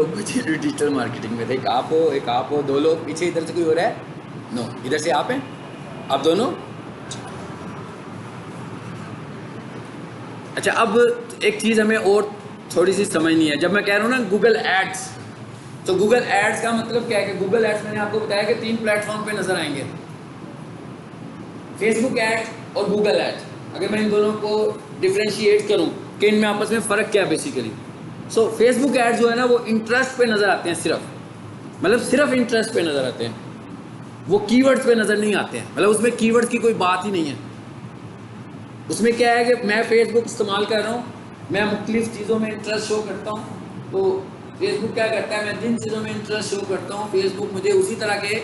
लोग बचे digital marketing में थे। एक आप हो, दो लोग, पीछे इधर से कोई हो रहा है? नो, इधर से आप हैं, आप दोनों। अच्छा, अब एक चीज़ हमें और थोड़ी सी समझनी है। जब मैं कह रहा हूँ ना गूगल एड्स, तो गूगल एड्स का मतलब क्या है कि गूगल एड्स मैंने आपको बताया कि 3 प्लेटफॉर्म पे नजर आएंगे, फेसबुक एड और गूगल एड। अगर मैं इन दोनों को डिफ्रेंशिएट करूं कि इनमें आपस में फ़र्क क्या है बेसिकली, सो फेसबुक एड जो है ना वो इंटरेस्ट पे नज़र आते हैं, सिर्फ इंटरेस्ट पे नज़र आते हैं, वो कीवर्ड्स पे नज़र नहीं आते हैं। मतलब उसमें कीवर्ड्स की कोई बात ही नहीं है। उसमें क्या है कि मैं फेसबुक इस्तेमाल कर रहा हूँ, मैं मुख्तलिफ चीज़ों में इंटरेस्ट शो करता हूँ, तो फेसबुक क्या करता है, मैं जिन चीज़ों में इंटरेस्ट शो करता हूँ फेसबुक मुझे उसी तरह के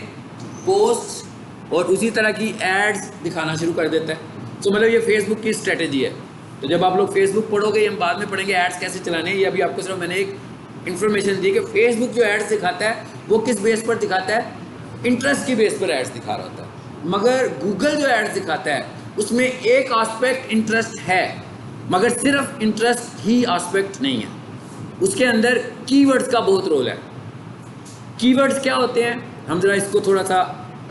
पोस्ट और उसी तरह की एड्स दिखाना शुरू कर देता है। तो मतलब ये फेसबुक की स्ट्रेटेजी है। तो जब आप लोग फेसबुक पढ़ोगे, हम बाद में पढ़ेंगे एड्स कैसे चलाने हैं, ये अभी आपको सिर्फ मैंने एक इन्फॉर्मेशन दी कि फेसबुक जो एड्स दिखाता है वो किस बेस पर दिखाता है, इंटरेस्ट की बेस पर एड्स दिखा रहा होता है। मगर गूगल जो एड्स दिखाता है उसमें एक आस्पेक्ट इंटरेस्ट है, मगर सिर्फ इंटरेस्ट ही आस्पेक्ट नहीं है, उसके अंदर कीवर्ड्स का बहुत रोल है। कीवर्ड्स क्या होते हैं, हम जरा इसको थोड़ा सा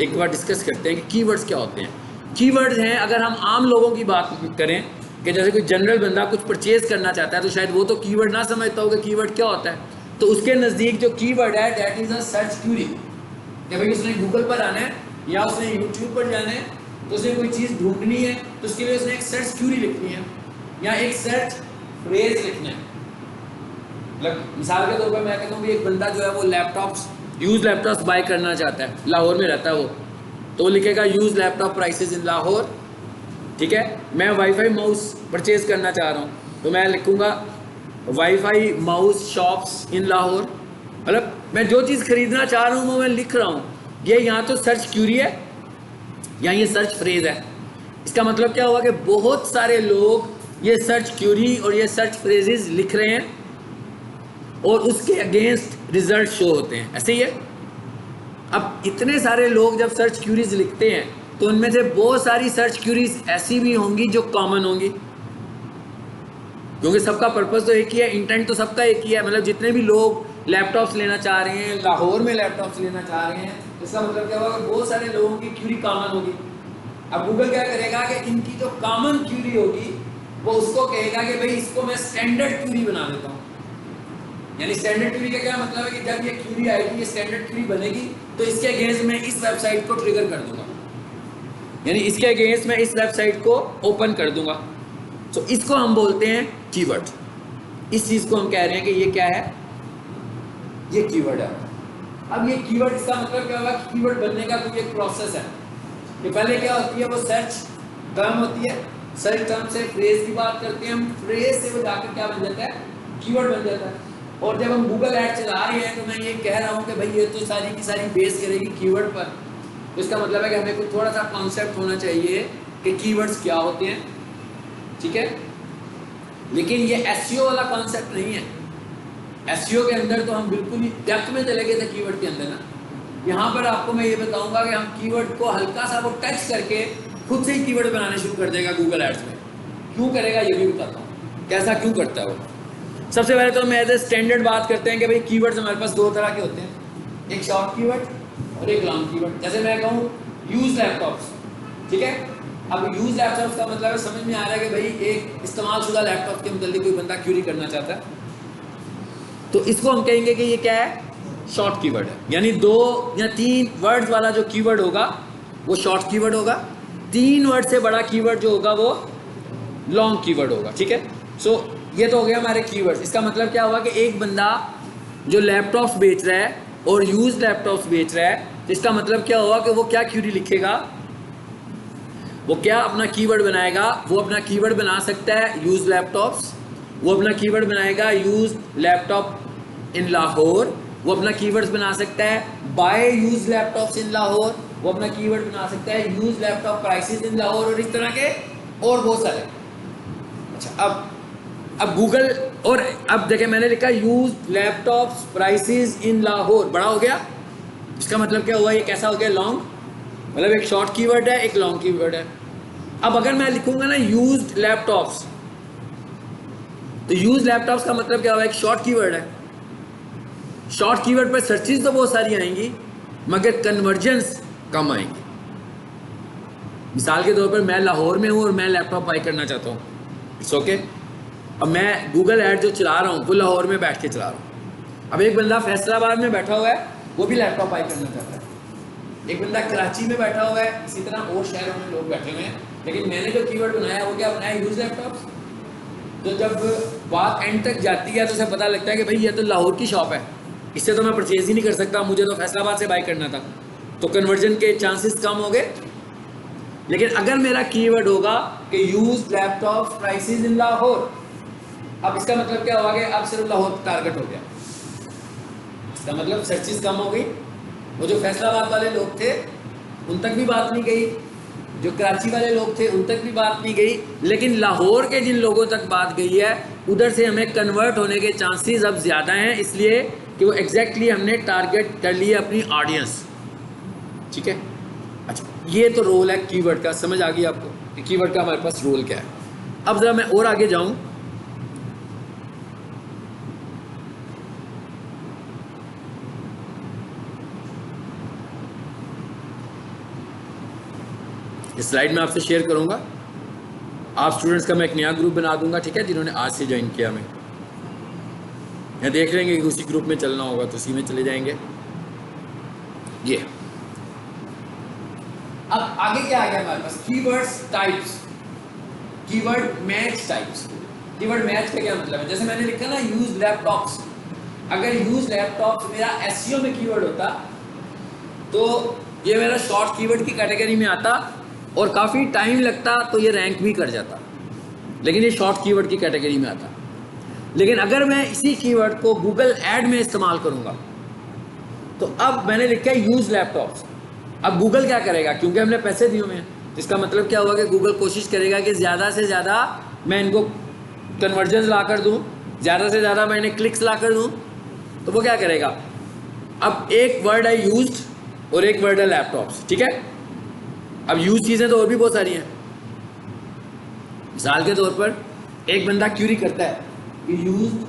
एक बार डिस्कस करते हैं कि कीवर्ड्स क्या होते हैं। कीवर्ड्स हैं, अगर हम आम लोगों की बात करें कि जैसे कोई जनरल बंदा कुछ परचेज करना चाहता है तो शायद वो तो कीवर्ड ना समझता होगा कीवर्ड क्या होता है। तो उसके नज़दीक जो कीवर्ड है that is a search query, कि भाई उसने गूगल पर आना है या उसने यूट्यूब पर जाना है, तो उसने कोई चीज़ ढूंढनी है तो उसके लिए उसने एक सर्च क्यूरी लिखनी है या एक सर्च फ्रेज लिखना है। मतलब मिसाल के तौर पर मैं कहता हूँ कि एक बंदा जो है वो लैपटॉप्स, यूज लैपटॉप्स बाय करना चाहता है, लाहौर में रहता है वो, तो वो लिखेगा use laptop prices in Lahore. ठीक है, मैं वाईफाई माउस परचेज करना चाह रहा हूँ तो मैं लिखूँगा वाईफाई माउस शॉप्स इन लाहौर। मतलब मैं जो चीज़ खरीदना चाह रहा हूँ वो मैं लिख रहा हूँ, ये यहाँ तो सर्च क्यूरी है या ये सर्च फ्रेज है। इसका मतलब क्या हुआ कि बहुत सारे लोग ये सर्च क्यूरी और ये सर्च फ्रेजेस लिख रहे हैं और उसके अगेंस्ट रिजल्ट शो होते हैं, ऐसे ही है। अब इतने सारे लोग जब सर्च क्यूरीज लिखते हैं तो उनमें से बहुत सारी सर्च क्यूरीज ऐसी भी होंगी जो कॉमन होंगी, क्योंकि सबका पर्पस तो एक ही है, इंटेंट तो सबका एक ही है। मतलब जितने भी लोग लैपटॉप्स लेना चाह रहे हैं, लाहौर में लैपटॉप्स लेना चाह रहे हैं, इसका मतलब क्या होगा कि बहुत सारे लोगों की क्यूरी कॉमन होगी। अब गूगल क्या करेगा कि इनकी जो कॉमन क्यूरी होगी वो उसको कहेगा कि भाई इसको मैं स्टैंडर्ड क्यूरी बना देता हूँ। यानी स्टैंडर्ड क्यूरी का क्या मतलब है कि जब ये क्यूरी आएगी, ये स्टैंडर्ड क्यूरी बनेगी, तो इसके अगेंस्ट मैं इस वेबसाइट को ट्रिगर कर दूंगा, यानी इसके अगेंस्ट मैं इस वेबसाइट को ओपन कर दूंगा। तो इसको हम बोलते हैं कीवर्ड। इस चीज को हम कह रहे हैं कि ये क्या है, ये कीवर्ड है। अब ये कीवर्ड, इसका मतलब क्या होगा, कीवर्ड बनने का कोई एक प्रोसेस है कि पहले क्या होती है, वो सर्च टर्म होती है, सर्च टर्म से फ्रेज की बात करते हैं हम, फ्रेज से वो जाकर क्या बन जाता है, कीवर्ड बन जाता है। और जब हम गूगल ऐड चला रहे हैं तो मैं ये कह रहा हूँ कि भाई ये तो सारी की सारी बेस करेगी कीवर्ड पर, तो इसका मतलब है कि हमें कुछ थोड़ा सा कॉन्सेप्ट होना चाहिए कि कीवर्ड्स क्या होते हैं। ठीक है, लेकिन ये एसईओ वाला कॉन्सेप्ट नहीं है। एसईओ के अंदर तो हम बिल्कुल ही डेप्थ में चले गए थे कीवर्ड के अंदर ना। यहाँ पर आपको मैं ये बताऊंगा कि हम कीवर्ड को हल्का सा वो टच करके खुद से ही कीवर्ड बनाने शुरू कर देगा गूगल एड्स में। क्यों करेगा ये भी बताता हूँ, कैसा क्यों करता है वो। सबसे पहले तो हम एज ए स्टैंडर्ड बात करते हैं कि भाई कीवर्ड्स हमारे पास दो तरह के होते हैं, एक शॉर्ट कीवर्ड और एक लॉन्ग कीवर्ड। जैसे मैं कहूँ यूज लैपटॉप्स, ठीक है, अब यूज लैपटॉप्स का मतलब है, समझ में आ रहा है कि भाई एक इस्तेमाल शुदा लैपटॉप के मतलब कोई बंदा क्यूरी करना चाहता है, तो इसको हम कहेंगे कि ये क्या है, शॉर्ट कीवर्ड है। यानी 2 या 3 वर्ड्स वाला जो कीवर्ड होगा वो शॉर्ट कीवर्ड होगा, 3 वर्ड से बड़ा कीवर्ड जो होगा वो लॉन्ग कीवर्ड होगा। ठीक है, सो ये तो हो गया हमारे कीवर्ड्स। इसका मतलब क्या होगा कि एक बंदा जो लैपटॉप्स बेच रहा है और यूज लैपटॉप्स बेच रहा है, तो इसका मतलब क्या होगा कि वो क्या क्यूरी लिखेगा, वो क्या अपना कीवर्ड बनाएगा। वो अपना कीवर्ड बना सकता है यूज लैपटॉप्स, वो अपना कीवर्ड बनाएगा यूज लैपटॉप इन लाहौर, वो अपना कीवर्ड्स बना सकता है बाय यूज लैपटॉप्स इन लाहौर, वो अपना कीवर्ड बना सकता है use laptop prices in Lahore, और इस तरह के और बहुत सारे। अच्छा, अब गूगल, और अब देखें मैंने लिखा use laptops prices in Lahore, बड़ा हो गया। इसका मतलब क्या हुआ, ये कैसा हो गया, लॉन्ग। मतलब एक शॉर्ट कीवर्ड है, एक लॉन्ग कीवर्ड है। अब अगर मैं लिखूंगा ना यूज्ड लैपटॉप्स, तो यूज लैपटॉप्स का मतलब क्या हुआ, एक शॉर्ट कीवर्ड है। शॉर्ट कीवर्ड पर सर्चेज तो बहुत सारी आएंगी मगर कन्वर्जेंस कम आएंगी। मिसाल के तौर पर मैं लाहौर में हूँ और मैं लैपटॉप बाई करना चाहता हूँ, इट्स ओके। अब मैं गूगल ऐड जो चला रहा हूँ वो लाहौर में बैठ के चला रहा हूँ। अब एक बंदा फैसलाबाद में बैठा हुआ है, वो भी लैपटॉप बाई करना चाहता है। एक बंदा कराची में बैठा हुआ है, इसी तरह और शहरों में लोग बैठे हुए हैं, लेकिन मैंने जो कीवर्ड बनाया वो क्या बनाया, यूज लैपटॉप्स। तो जब बात एंड तक जाती है तो उसे पता लगता है कि भाई ये तो लाहौर की शॉप है, इससे तो मैं परचेज ही नहीं कर सकता, मुझे तो फैसलाबाद से बाई करना था। तो कन्वर्जन के चांसेस कम हो गए। लेकिन अगर मेरा कीवर्ड होगा कि use laptop prices in Lahore, अब इसका मतलब क्या हुआ कि अब सिर्फ लाहौर टारगेट हो गया। इसका मतलब सर्चेस कम हो गई। वो जो फैसलाबाद वाले लोग थे उन तक भी बात नहीं गई, जो कराची वाले लोग थे उन तक भी बात नहीं गई, लेकिन लाहौर के जिन लोगों तक बात गई है उधर से हमें कन्वर्ट होने के चांसेस अब ज़्यादा हैं, इसलिए कि वो एग्जैक्टली हमने टारगेट कर लिया अपनी ऑडियंस। ठीक है, अच्छा ये तो रोल है कीवर्ड का। समझ आ गई आपको कि कीवर्ड का हमारे पास रोल क्या है। अब ज़रा मैं और आगे जाऊं, इस स्लाइड में आपसे शेयर करूंगा। आप स्टूडेंट्स का मैं एक नया ग्रुप बना दूंगा, ठीक है, जिन्होंने आज से ज्वाइन किया। मैं यहाँ देख लेंगे कि उसी ग्रुप में चलना होगा तो उसी में चले जाएंगे। ये अब आगे क्या आ गया हमारे पास, keywords types, keyword match types. Keyword match का क्या मतलब है, जैसे मैंने लिखा ना यूज लैपटॉप्स, अगर यूज लैपटॉप्स मेरा एसईओ में कीवर्ड होता तो ये मेरा शॉर्ट कीवर्ड की कैटेगरी में आता और काफ़ी टाइम लगता तो ये रैंक भी कर जाता, लेकिन ये शॉर्ट कीवर्ड की कैटेगरी में आता। लेकिन अगर मैं इसी कीवर्ड को गूगल ऐड में इस्तेमाल करूंगा तो अब मैंने लिखा है यूज लैपटॉप्स। अब गूगल क्या करेगा, क्योंकि हमने पैसे दिए हुए हैं, इसका मतलब क्या हुआ कि गूगल कोशिश करेगा कि ज़्यादा से ज़्यादा मैं इनको कन्वर्जन ला कर दूँ, ज़्यादा से ज़्यादा मैं इन्हें क्लिक्स ला कर दूँ। तो वो क्या करेगा, अब एक वर्ड है यूज्ड और एक वर्ड है लैपटॉप्स, ठीक है। अब यूज चीज़ें तो और भी बहुत सारी हैं। मिसाल के तौर पर एक बंदा क्यूरी करता है कि used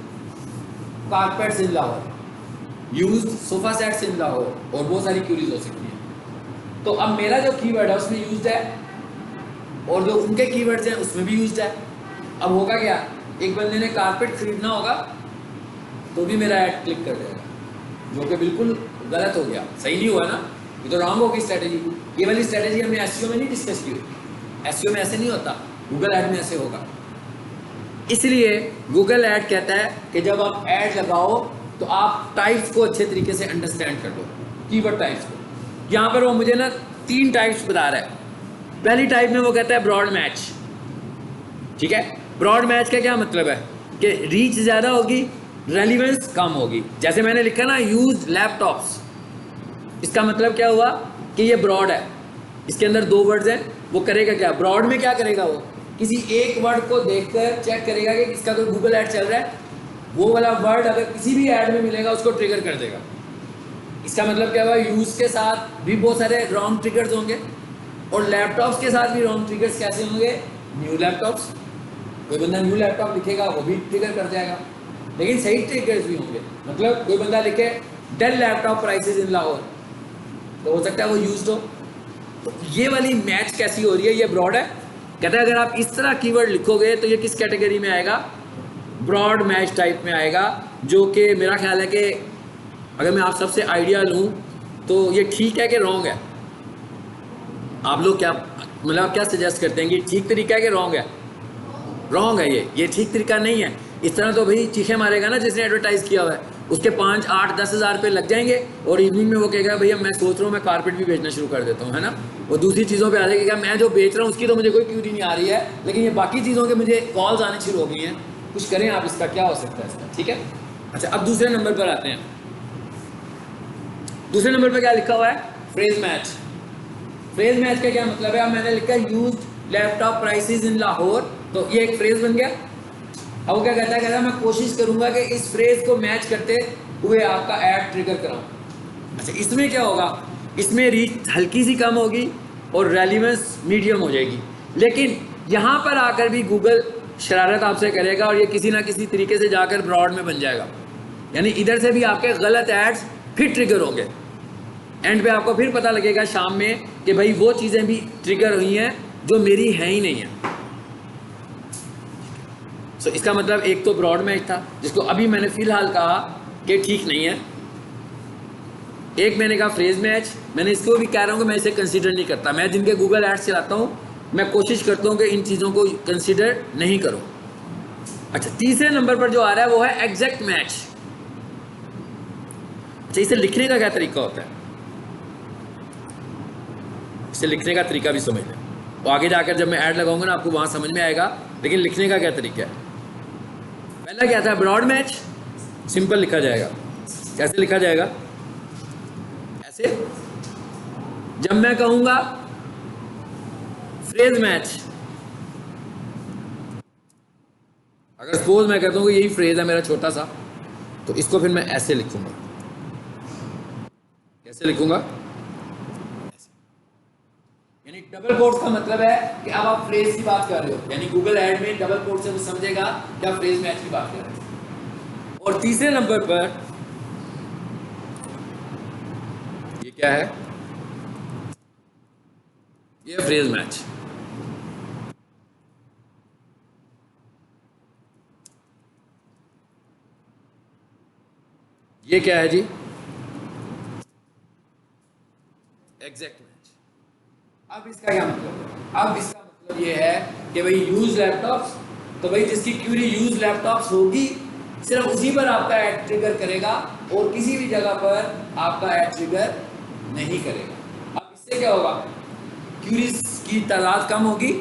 carpets in Lahore, used sofa sets in Lahore, और बहुत सारी क्यूरीज हो सकती हैं। तो अब मेरा जो कीवर्ड है उसमें यूज्ड है और जो उनके कीवर्ड्स हैं उसमें भी यूज्ड है। अब होगा क्या, एक बंदे ने कारपेट खरीदना होगा तो भी मेरा ऐड क्लिक कर देगा, जो कि बिल्कुल गलत हो गया, सही नहीं हुआ ना, ये तो रॉन्ग होगी स्ट्रेटेजी। ये वाली स्ट्रेटेजी हमने एसईओ में नहीं डिस्कस की हुई, एसईओ में ऐसे नहीं होता, गूगल ऐड में ऐसे होगा। इसलिए गूगल ऐड कहता है कि जब आप ऐड लगाओ तो आप टाइप्स को अच्छे तरीके से अंडरस्टैंड कर लो, कीवर्ड टाइप्स को। यहाँ पर वो मुझे ना 3 टाइप्स बता रहा है। पहली टाइप में वो कहता है ब्रॉड मैच, ठीक है। ब्रॉड मैच का क्या मतलब है कि रीच ज़्यादा होगी, रेलिवेंस कम होगी। जैसे मैंने लिखा ना यूज लैपटॉप्स, इसका मतलब क्या हुआ कि ये ब्रॉड है, इसके अंदर 2 वर्ड्स हैं। वो करेगा क्या, ब्रॉड में क्या करेगा, वो किसी एक वर्ड को देखकर चेक करेगा कि इसका कोई गूगल ऐड चल रहा है, वो वाला वर्ड अगर किसी भी ऐड में मिलेगा उसको ट्रिगर कर देगा। इसका मतलब क्या हुआ, यूज के साथ भी बहुत सारे रॉन्ग ट्रिगर्स होंगे और लैपटॉप्स के साथ भी रॉन्ग ट्रिगर्स कैसे होंगे, न्यू लैपटॉप्स। कोई बंदा न्यू लैपटॉप लिखेगा वो भी ट्रिगर कर जाएगा, लेकिन सही ट्रिगर्स भी होंगे। मतलब कोई बंदा लिखे Dell laptop prices in Lahore, तो हो सकता है वो यूज्ड हो। तो ये वाली मैच कैसी हो रही है, ये ब्रॉड है। कहता है अगर आप इस तरह कीवर्ड लिखोगे तो ये किस कैटेगरी में आएगा, ब्रॉड मैच टाइप में आएगा, जो कि मेरा ख्याल है कि अगर मैं आप सबसे आइडिया लूँ तो ये ठीक है कि रॉन्ग है। आप लोग क्या मतलब आप क्या सजेस्ट करते हैं कि ठीक तरीका है कि रॉन्ग है? रॉन्ग है, ये ठीक तरीका नहीं है। इस तरह तो भाई चीखे मारेगा ना जिसने एडवर्टाइज़ किया हुआ है, उसके 5, 8, 10 हज़ार रुपये लग जाएंगे और इवनिंग में वो कहेगा भैया मैं सोच रहा हूँ मैं कारपेट भी बेचना शुरू कर देता हूँ, है ना। वो दूसरी चीज़ों पे आ जाएगा, मैं जो बेच रहा हूँ उसकी तो मुझे कोई क्यूरी नहीं आ रही है, लेकिन ये बाकी चीज़ों के मुझे कॉल्स आने शुरू हो गई हैं, कुछ करें आप, इसका क्या हो सकता है इसका, ठीक है। अच्छा अब दूसरे नंबर पर आते हैं। दूसरे नंबर पर क्या लिखा हुआ है, फ्रेज मैच। फ्रेज मैच का क्या मतलब है, अब मैंने लिखा use laptop prices in Lahore, तो ये एक फ्रेज बन गया। अब वो क्या कहता है मैं कोशिश करूंगा कि इस फ्रेज को मैच करते हुए आपका ऐड ट्रिगर कराऊं। अच्छा इसमें क्या होगा, इसमें रीच हल्की सी कम होगी और रेलिवेंस मीडियम हो जाएगी, लेकिन यहाँ पर आकर भी गूगल शरारत आपसे करेगा और ये किसी ना किसी तरीके से जाकर ब्रॉड में बन जाएगा। यानी इधर से भी आपके गलत एड्स फिर ट्रिगर होंगे। एंड पे आपको फिर पता लगेगा शाम में कि भाई वो चीज़ें भी ट्रिगर हुई हैं जो मेरी हैं ही नहीं है। सो इसका मतलब एक तो ब्रॉड मैच था जिसको अभी मैंने फिलहाल कहा कि ठीक नहीं है। एक मैंने कहा फ्रेज मैच, मैंने इसको भी कह रहा हूँ कि मैं इसे कंसीडर नहीं करता। मैं जिनके गूगल एड्स चलाता हूँ मैं कोशिश करता हूँ कि इन चीज़ों को कंसीडर नहीं करूँ। अच्छा, तीसरे नंबर पर जो आ रहा है वो है एग्जैक्ट मैच। अच्छा, इसे लिखने का क्या तरीका होता है, इसे लिखने का तरीका भी समझ लें। तो आगे जाकर जब मैं ऐड लगाऊंगा ना आपको वहाँ समझ में आएगा, लेकिन लिखने का क्या तरीका है। पहला क्या था, ब्रॉड मैच, सिंपल लिखा जाएगा। कैसे लिखा जाएगा, ऐसे। जब मैं कहूँगा फ्रेज मैच, अगर सपोज मैं कहता हूँ कि यही फ्रेज है मेरा छोटा सा, तो इसको फिर मैं ऐसे लिखूंगा। कैसे लिखूंगा, यानी डबल कोट्स का मतलब है कि अब आप फ्रेज की बात कर रहे हो, यानी गूगल ऐड में डबल कोट से वो समझेगा कि आप फ्रेज मैच की बात कर रहे हो। और तीसरे नंबर पर ये क्या है, ये फ्रेज मैच। ये क्या है जी, एग्जैक्ट मैच। अब इसका क्या मतलब है, अब इसका मतलब ये है कि भाई यूज लैपटॉप्स, तो भाई जिसकी क्यूरी यूज लैपटॉप्स होगी सिर्फ उसी पर आपका ऐड ट्रिगर करेगा और किसी भी जगह पर आपका ऐड ट्रिगर नहीं करेगा। अब इससे क्या होगा, क्यूरीज की तादाद कम होगी,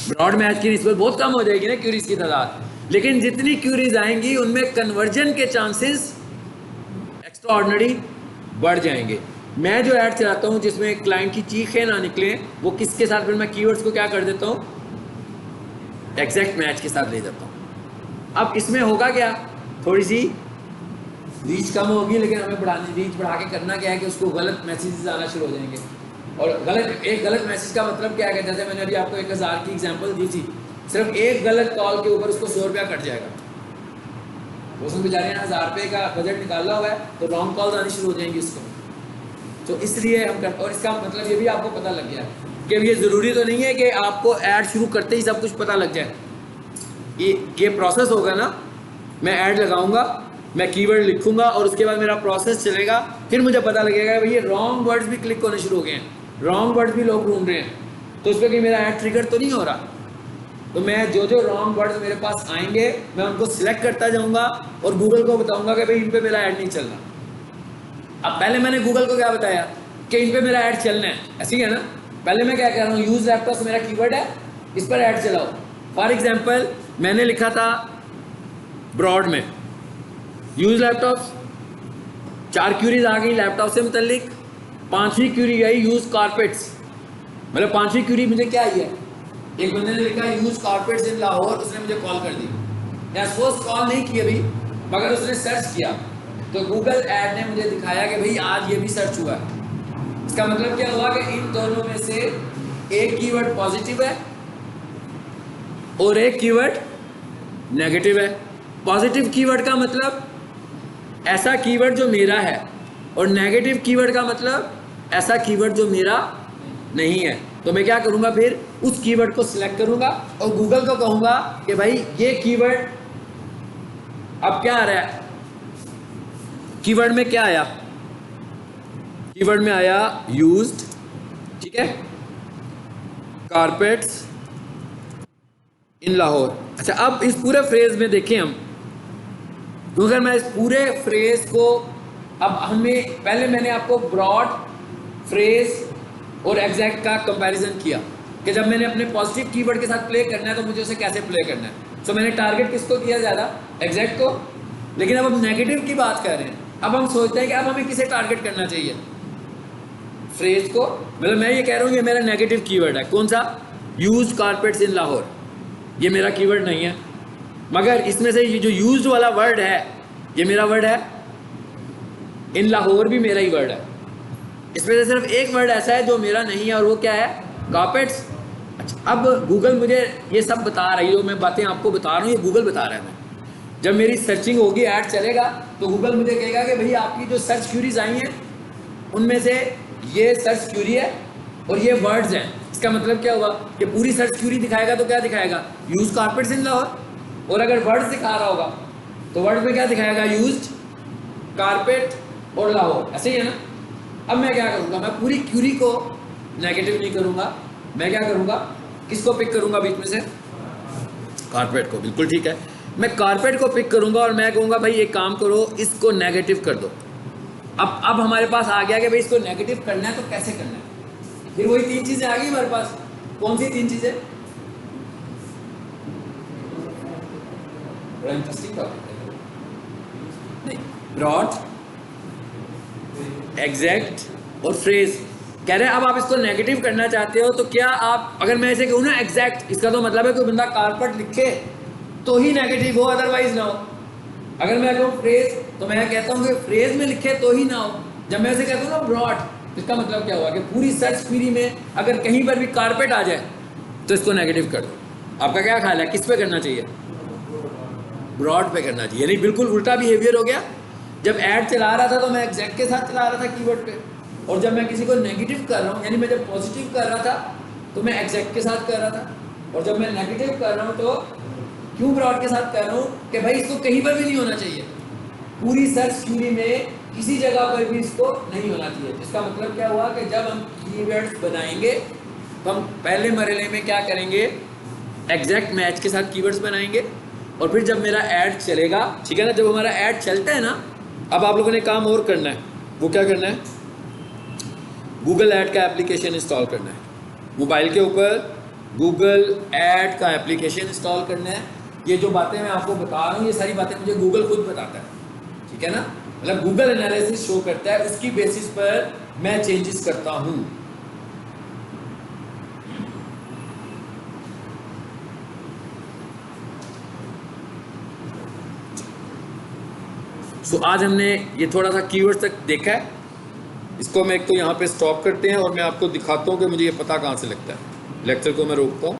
ब्रॉड मैच की निस्बत बहुत कम हो जाएगी ना क्यूरीज की तादाद, लेकिन जितनी क्यूरीज आएंगी उनमें कन्वर्जन के चांसेस एक्स्ट्रा ऑर्डिनरी बढ़ जाएंगे। मैं जो ऐड चलाता हूँ जिसमें क्लाइंट की चीखें ना निकले, वो किसके साथ, फिर मैं कीवर्ड्स को क्या कर देता हूँ, एग्जैक्ट मैच के साथ ले जाता हूँ। अब इसमें होगा क्या, थोड़ी सी रीच कम होगी, लेकिन हमें रीच बढ़ा के करना क्या है कि उसको गलत मैसेजेस आना शुरू हो जाएंगे। और एक गलत मैसेज का मतलब क्या है, जैसे मैंने अभी आपको 1000 की एग्जांपल दी थी, सिर्फ एक गलत कॉल के ऊपर उसको 100 रुपया कट जाएगा। उसमें बेचारे 1000 रुपये का बजट निकाला हुआ है, तो रॉन्ग कॉल्स आनी शुरू हो जाएंगी उसको। तो इसलिए हम कर, और इसका मतलब ये भी आपको पता लग गया कि ये ज़रूरी तो नहीं है कि आपको ऐड शुरू करते ही सब कुछ पता लग जाए। ये प्रोसेस होगा ना, मैं ऐड लगाऊंगा, मैं कीवर्ड लिखूंगा और उसके बाद मेरा प्रोसेस चलेगा, फिर मुझे पता लगेगा भाई ये रॉन्ग वर्ड्स भी क्लिक होने शुरू हो गए हैं, रॉन्ग वर्ड्स भी लोग ढूंढ रहे हैं, तो इस पर कि मेरा ऐड ट्रिगर तो नहीं हो रहा। तो मैं जो जो रॉन्ग वर्ड्स मेरे पास आएंगे मैं उनको सिलेक्ट करता जाऊंगा और गूगल को बताऊंगा कि भाई इन पे मेरा ऐड नहीं चल रहा। अब पहले मैंने गूगल को क्या बताया कि इन पे मेरा ऐड चलना है, ऐसी है ना। पहले मैं क्या कह रहा हूँ, यूज लैपटॉप मेरा कीवर्ड है, इस पर ऐड चलाओ। फॉर एग्जांपल मैंने लिखा था ब्रॉड में यूज लैपटॉप, 4 क्यूरीज आ गई लैपटॉप से मुतल्लिक, 5वीं क्यूरी आई यूज कारपेट्स। मतलब 5वीं क्यूरी मुझे क्या आई है, एक बंदे ने लिखा यूज कारपेट्स इन लाहौर, उसने मुझे कॉल कर दी, या सपोज कॉल नहीं की अभी मगर उसने सर्च किया, तो गूगल ऐड ने मुझे दिखाया कि भाई आज ये भी सर्च हुआ है। इसका मतलब क्या हुआ कि इन दोनों में से एक कीवर्ड पॉजिटिव है और एक कीवर्ड नेगेटिव है। पॉजिटिव कीवर्ड का मतलब ऐसा कीवर्ड जो मेरा है, और नेगेटिव कीवर्ड का मतलब ऐसा कीवर्ड जो मेरा नहीं है। तो मैं क्या करूंगा, फिर उस कीवर्ड को सिलेक्ट करूंगा और गूगल को कहूंगा कि भाई ये कीवर्ड अब क्या आ रहा है, कीवर्ड में क्या आया, कीवर्ड में आया यूज्ड, ठीक है, कारपेट्स इन लाहौर। अच्छा, अब इस पूरे फ्रेज में देखें हम, तो अगर मैं इस पूरे फ्रेज को, अब हमें पहले मैंने आपको ब्रॉड, फ्रेज और एग्जैक्ट का कंपैरिजन किया कि जब मैंने अपने पॉजिटिव कीवर्ड के साथ प्ले करना है तो मुझे उसे कैसे प्ले करना है। सो मैंने टारगेट किसको किया ज़्यादा, एग्जैक्ट को। लेकिन अब हम नेगेटिव की बात कर रहे हैं, अब हम सोचते हैं कि अब हमें किसे टारगेट करना चाहिए, फ्रेज को। मतलब मैं ये कह रहा हूँ ये मेरा नेगेटिव कीवर्ड है, कौन सा, यूज कारपेट्स इन लाहौर, ये मेरा कीवर्ड नहीं है, मगर इसमें से ये जो यूज्ड वाला वर्ड है ये मेरा वर्ड है, इन लाहौर भी मेरा ही वर्ड है। इसमें से सिर्फ एक वर्ड ऐसा है जो मेरा नहीं है और वो क्या है, कारपेट्स। अच्छा, अब गूगल मुझे ये सब बता रही है, जो मैं बातें आपको बता रहा हूँ ये गूगल बता रहा है। जब मेरी सर्चिंग होगी, ऐड चलेगा, तो गूगल मुझे कहेगा कि भाई आपकी जो सर्च क्यूरीज आई हैं उनमें से ये सर्च क्यूरी है और ये वर्ड्स हैं। इसका मतलब क्या हुआ कि पूरी सर्च क्यूरी दिखाएगा तो क्या दिखाएगा, यूज कारपेट्स इन लाहौर। और अगर वर्ड्स दिखा रहा होगा तो वर्ड्स में क्या दिखाएगा, यूज्ड, कारपेट और लाहौर, ऐसे ही है ना। अब मैं क्या करूँगा, मैं पूरी क्यूरी को नेगेटिव नहीं करूँगा, मैं क्या करूँगा, किसको पिक करूँगा बीच में से, कारपेट को। बिल्कुल ठीक है, मैं कारपेट को पिक करूँगा और मैं कहूँगा भाई एक काम करो, इसको नेगेटिव कर दो। अब हमारे पास आ गया कि भाई इसको नेगेटिव करना है तो कैसे करना है। फिर वही 3 चीज़ें आ गई हमारे पास। कौन सी 3 चीज़ें? बड़ा इंटरेस्टिंग टॉपिक है। नहीं, ब्रॉड, एग्जैक्ट और फ्रेज। कह रहे हैं अब आप इसको नेगेटिव करना चाहते हो तो क्या आप, अगर मैं ऐसे कहूँ ना एग्जैक्ट, इसका तो मतलब है कोई बंदा कारपेट लिखे तो ही नेगेटिव हो, अदरवाइज ना हो। अगर मैं कहूँ फ्रेज तो मैं कहता हूँ कि फ्रेज में लिखे तो ही ना हो। जब मैं ऐसे कहता हूँ ना ब्रॉड, इसका मतलब क्या हुआ कि पूरी सर्च क्वेरी में अगर कहीं पर भी कारपेट आ जाए तो इसको नेगेटिव कर दो। आपका क्या ख्याल है, किस पे करना चाहिए? ब्रॉड पे करना चाहिए। यानी बिल्कुल उल्टा बिहेवियर हो गया। जब ऐड चला रहा था तो मैं एग्जैक्ट के साथ चला रहा था कीवर्ड पे, और जब मैं किसी को नेगेटिव कर रहा हूँ, यानी मैं जब पॉजिटिव कर रहा था तो मैं एग्जैक्ट के साथ कर रहा था, और जब मैं नेगेटिव कर रहा हूँ तो क्यों ब्रॉड के साथ कर रहा हूँ कि भाई इसको कहीं पर भी नहीं होना चाहिए, पूरी सर्च क्वेरी में किसी जगह पर भी इसको नहीं होना चाहिए। इसका मतलब क्या हुआ कि जब हम कीवर्ड्स बनाएंगे तो हम पहले मरहले में क्या करेंगे, एग्जैक्ट मैच के साथ कीवर्ड्स बनाएंगे, और फिर जब मेरा ऐड चलेगा, ठीक है ना, जब हमारा ऐड चलता है ना, अब आप लोगों ने काम और करना है। वो क्या करना है, गूगल ऐड का एप्लीकेशन इंस्टॉल करना है। मोबाइल के ऊपर गूगल ऐड का एप्लीकेशन इंस्टॉल करना है। ये जो बातें मैं आपको बता रहा हूँ ये सारी बातें मुझे गूगल खुद बताता है, ठीक है ना, मतलब गूगल एनालिसिस शो करता है, उसकी बेसिस पर मैं चेंजेस करता हूँ। सो आज हमने ये थोड़ा सा कीवर्ड्स तक देखा है। इसको मैं एक तो यहाँ पे स्टॉप करते हैं और मैं आपको दिखाता हूँ कि मुझे ये पता कहाँ से लगता है। लेक्चर को मैं रोकता हूँ।